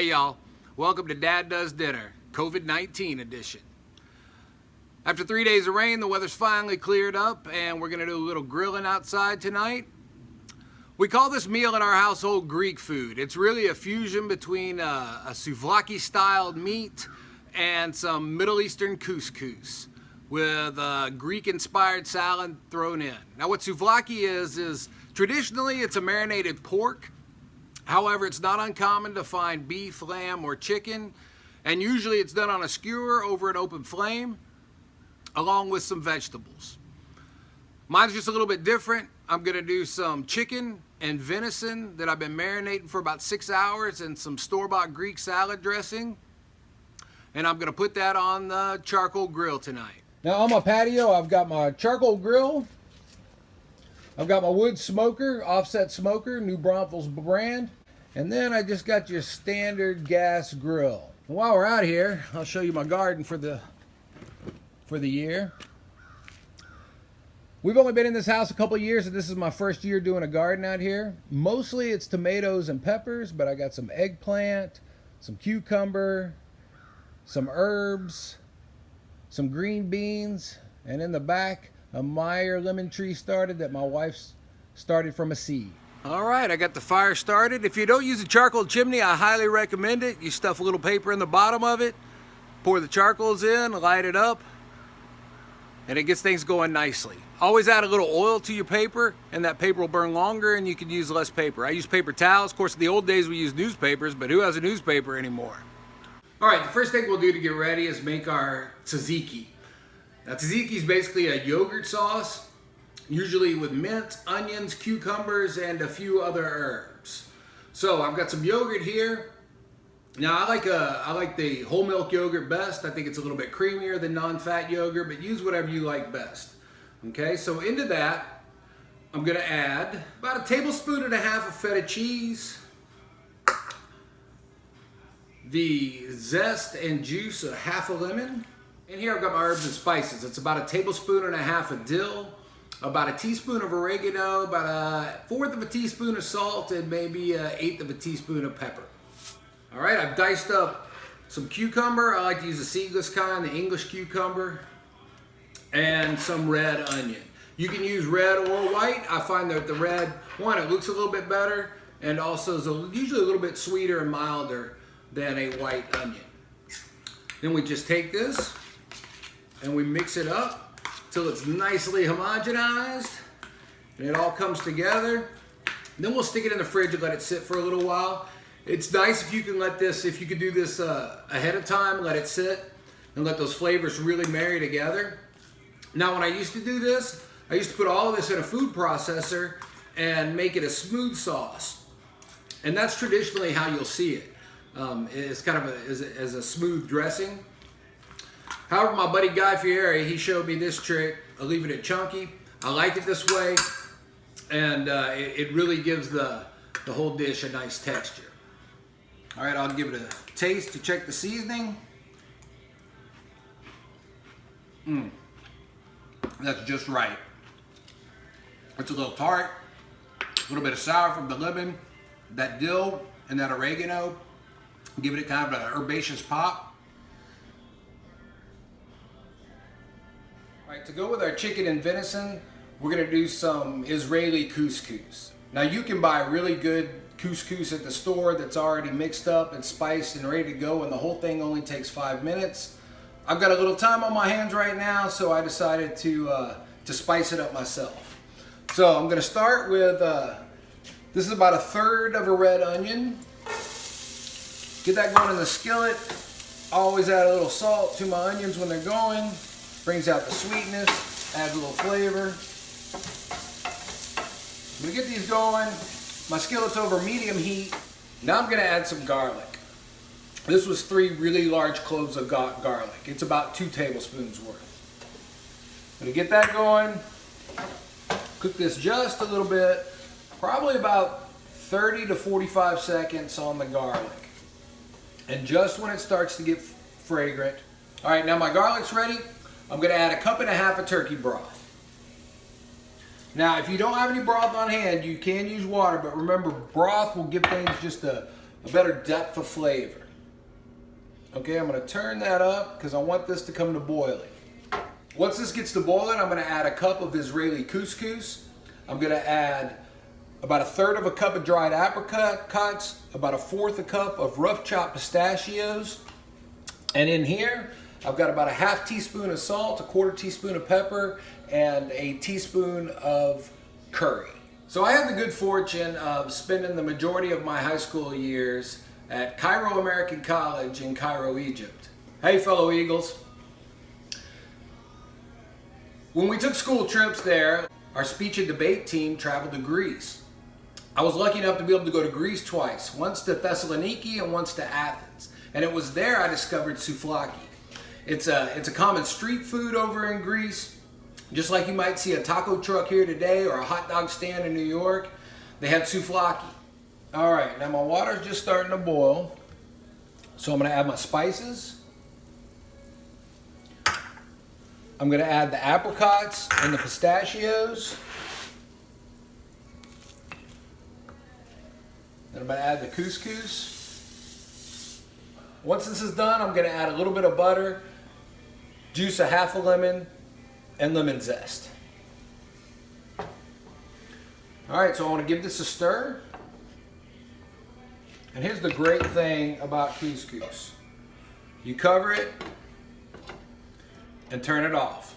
Hey y'all, welcome to Dad Does Dinner, COVID-19 edition. After 3 days of rain, the weather's finally cleared up and we're gonna do a little grilling outside tonight. We call this meal in our household Greek food. It's really a fusion between a souvlaki styled meat and some Middle Eastern couscous with a Greek inspired salad thrown in. Now what souvlaki is traditionally it's a marinated pork. However, it's not uncommon to find beef, lamb, or chicken, and usually it's done on a skewer over an open flame, along with some vegetables. Mine's just a little bit different. I'm gonna do some chicken and venison that I've been marinating for about 6 hours in some store-bought Greek salad dressing, and I'm gonna put that on the charcoal grill tonight. Now on my patio, I've got my charcoal grill. I've got my wood smoker, offset smoker, New Braunfels brand. And then I just got your standard gas grill. And while we're out here, I'll show you my garden for the year. We've only been in this house a couple of years, and this is my first year doing a garden out here. Mostly it's tomatoes and peppers, but I got some eggplant, some cucumber, some herbs, some green beans, and in the back, a Meyer lemon tree started that my wife started from a seed. All right, I got the fire started. If you don't use a charcoal chimney, I highly recommend it. You stuff a little paper in the bottom of it, pour the charcoals in, light it up, and it gets things going nicely. Always add a little oil to your paper, and that paper will burn longer and you can use less paper. I use paper towels. Of course, in the old days we used newspapers, but who has a newspaper anymore? All right, the first thing we'll do to get ready is make our tzatziki. Now, tzatziki is basically a yogurt sauce, usually with mint, onions, cucumbers, and a few other herbs. So I've got some yogurt here. Now I like the whole milk yogurt best. I think it's a little bit creamier than non-fat yogurt, but use whatever you like best. Okay, so into that, I'm gonna add about 1.5 tablespoons of feta cheese, the zest and juice of half a lemon. And here I've got my herbs and spices. It's about 1.5 tablespoons of dill, about 1 teaspoon of oregano, about 1/4 teaspoon of salt, and maybe 1/8 teaspoon of pepper. All right, I've diced up some cucumber. I like to use the seedless kind, the English cucumber, and some red onion. You can use red or white. I find that the red, one, it looks a little bit better, and also is usually a little bit sweeter and milder than a white onion. Then we just take this and we mix it up till it's nicely homogenized and it all comes together. Then we'll stick it in the fridge and let it sit for a little while. It's nice if you can do this ahead of time, let it sit and let those flavors really marry together. Now when I used to do this, I used to put all of this in a food processor and make it a smooth sauce. And that's traditionally how you'll see it. It's kind of as a smooth dressing. However, my buddy Guy Fieri, he showed me this trick of leaving it chunky. I like it this way, and it really gives the whole dish a nice texture. All right, I'll give it a taste to check the seasoning. That's just right. It's a little tart, a little bit of sour from the lemon, that dill and that oregano, giving it kind of an herbaceous pop. All right, to go with our chicken and venison, we're gonna do some Israeli couscous. Now you can buy really good couscous at the store that's already mixed up and spiced and ready to go, and the whole thing only takes 5 minutes. I've got a little time on my hands right now, so I decided to spice it up myself. So I'm gonna start with, this is about 1/3 of a red onion. Get that going in the skillet. Always add a little salt to my onions when they're going. Brings out the sweetness, adds a little flavor. I'm gonna get these going. My skillet's over medium heat. Now I'm gonna add some garlic. This was 3 really large cloves of garlic. It's about 2 tablespoons worth. I'm gonna get that going. Cook this just a little bit, probably about 30 to 45 seconds on the garlic. And just when it starts to get fragrant. All right, now my garlic's ready. I'm gonna add 1.5 cups of turkey broth. Now, if you don't have any broth on hand, you can use water, but remember, broth will give things just a a better depth of flavor. Okay, I'm gonna turn that up because I want this to come to boiling. Once this gets to boiling, I'm gonna add a cup of Israeli couscous. I'm gonna add about 1/3 of a cup of dried apricots, about 1/4 a cup of rough chopped pistachios. And in here, I've got about a 1/2 teaspoon of salt, a 1/4 teaspoon of pepper, and a teaspoon of curry. So I had the good fortune of spending the majority of my high school years at Cairo American College in Cairo, Egypt. Hey, fellow Eagles. When we took school trips there, our speech and debate team traveled to Greece. I was lucky enough to be able to go to Greece twice, once to Thessaloniki and once to Athens. And it was there I discovered souvlaki. It's a common street food over in Greece. Just like you might see a taco truck here today or a hot dog stand in New York, they had souvlaki. All right, now my water's just starting to boil. So I'm gonna add my spices. I'm gonna add the apricots and the pistachios. Then I'm gonna add the couscous. Once this is done, I'm gonna add a little bit of butter, juice a 1/2 lemon, and lemon zest. All right, so I wanna give this a stir. And here's the great thing about couscous. You cover it and turn it off.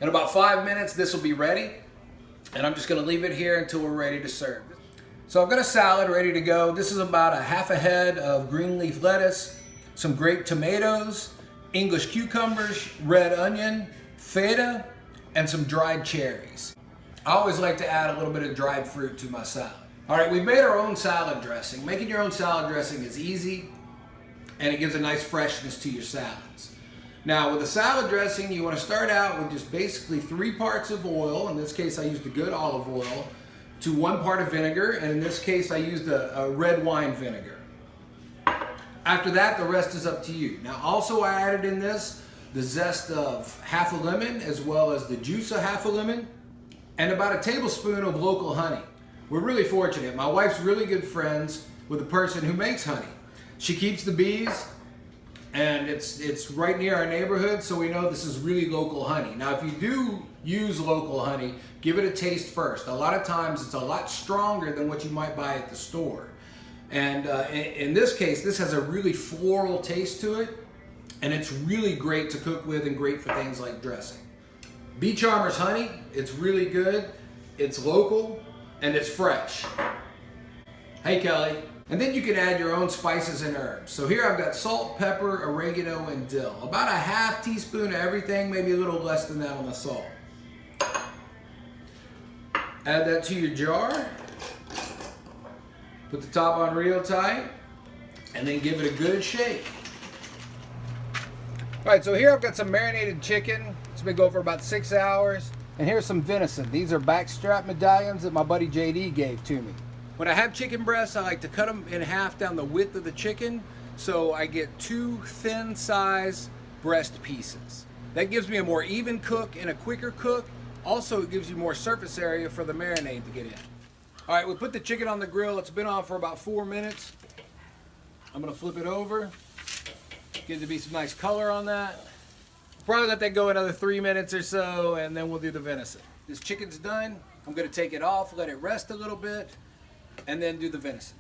In about 5 minutes, this will be ready. And I'm just gonna leave it here until we're ready to serve. So I've got a salad ready to go. This is about a 1/2 head of green leaf lettuce, some grape tomatoes, English cucumbers, red onion, feta, and some dried cherries. I always like to add a little bit of dried fruit to my salad. All right, we've made our own salad dressing. Making your own salad dressing is easy, and it gives a nice freshness to your salads. Now, with a salad dressing, you want to start out with just basically 3 parts of oil. In this case, I used a good olive oil, to 1 part of vinegar, and in this case, I used a red wine vinegar. After that, the rest is up to you. Now, also I added in this the zest of 1/2 a lemon, as well as the juice of 1/2 a lemon, and about a tablespoon of local honey. We're really fortunate. My wife's really good friends with the person who makes honey. She keeps the bees, and it's right near our neighborhood, so we know this is really local honey. Now, if you do use local honey, give it a taste first. A lot of times it's a lot stronger than what you might buy at the store. And in this case, this has a really floral taste to it, and it's really great to cook with and great for things like dressing. Bee Charmer's honey, it's really good, it's local, and it's fresh. Hey, Kelly. And then you can add your own spices and herbs. So here I've got salt, pepper, oregano, and dill. About a 1/2 teaspoon of everything, maybe a little less than that on the salt. Add that to your jar. Put the top on real tight, and then give it a good shake. All right, so here I've got some marinated chicken. It's been going for about 6 hours. And here's some venison. These are backstrap medallions that my buddy JD gave to me. When I have chicken breasts, I like to cut them in half down the width of the chicken, so I get 2 thin size breast pieces. That gives me a more even cook and a quicker cook. Also, it gives you more surface area for the marinade to get in. All right, we put the chicken on the grill. It's been on for about 4 minutes. I'm gonna flip it over. Get it to be some nice color on that. Probably let that go another 3 minutes or so, and then we'll do the venison. This chicken's done. I'm gonna take it off, let it rest a little bit, and then do the venison.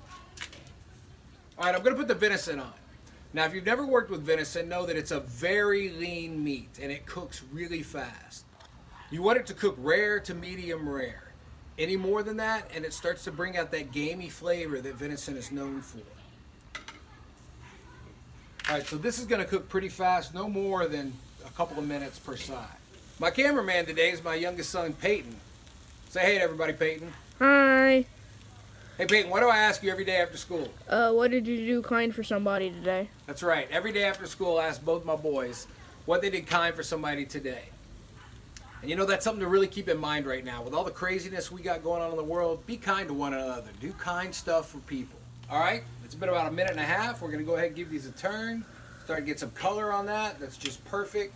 All right, I'm gonna put the venison on. Now, if you've never worked with venison, know that it's a very lean meat, and it cooks really fast. You want it to cook rare to medium rare. Any more than that, and it starts to bring out that gamey flavor that venison is known for. All right, so this is gonna cook pretty fast, no more than a couple of minutes per side. My cameraman today is my youngest son, Peyton. Say hey to everybody, Peyton. Hi. Hey, Peyton, what do I ask you every day after school? What did you do kind for somebody today? That's right. Every day after school, I ask both my boys what they did kind for somebody today. And you know, that's something to really keep in mind right now. With all the craziness we got going on in the world, be kind to one another. Do kind stuff for people. All right, it's been about a minute and a half. We're going to go ahead and give these a turn. Start to get some color on that. That's just perfect.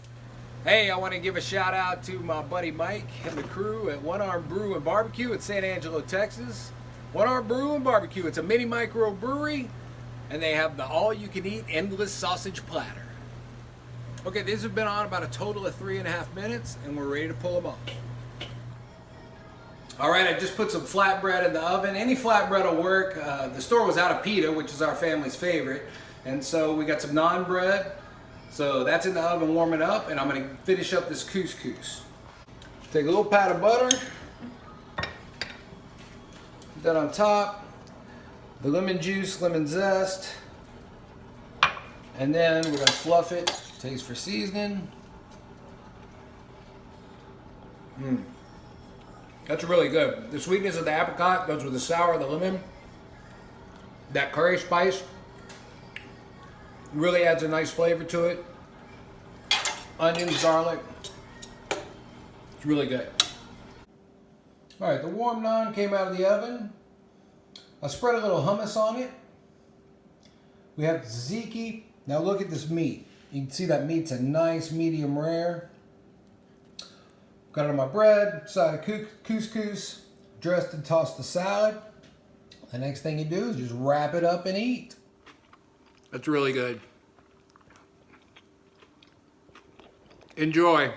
Hey, I want to give a shout out to my buddy Mike and the crew at One Arm Brew and Barbecue in San Angelo, Texas. One Arm Brew and Barbecue. It's a mini micro brewery. And they have the all-you-can-eat endless sausage platter. Okay, these have been on about a total of 3.5 minutes, and we're ready to pull them off. All right, I just put some flatbread in the oven. Any flatbread will work. The store was out of pita, which is our family's favorite. And so we got some naan bread. So that's in the oven warming up, and I'm gonna finish up this couscous. Take a little pat of butter. Put that on top. The lemon juice, lemon zest. And then we're gonna fluff it. Taste for seasoning. That's really good. The sweetness of the apricot goes with the sour of the lemon. That curry spice really adds a nice flavor to it. Onions, garlic. It's really good. All right, the warm naan came out of the oven. I spread a little hummus on it. We have tzatziki. Now look at this meat. You can see that meat's a nice medium rare. Got it on my bread, side of couscous, dressed and tossed the salad. The next thing you do is just wrap it up and eat. That's really good. Enjoy.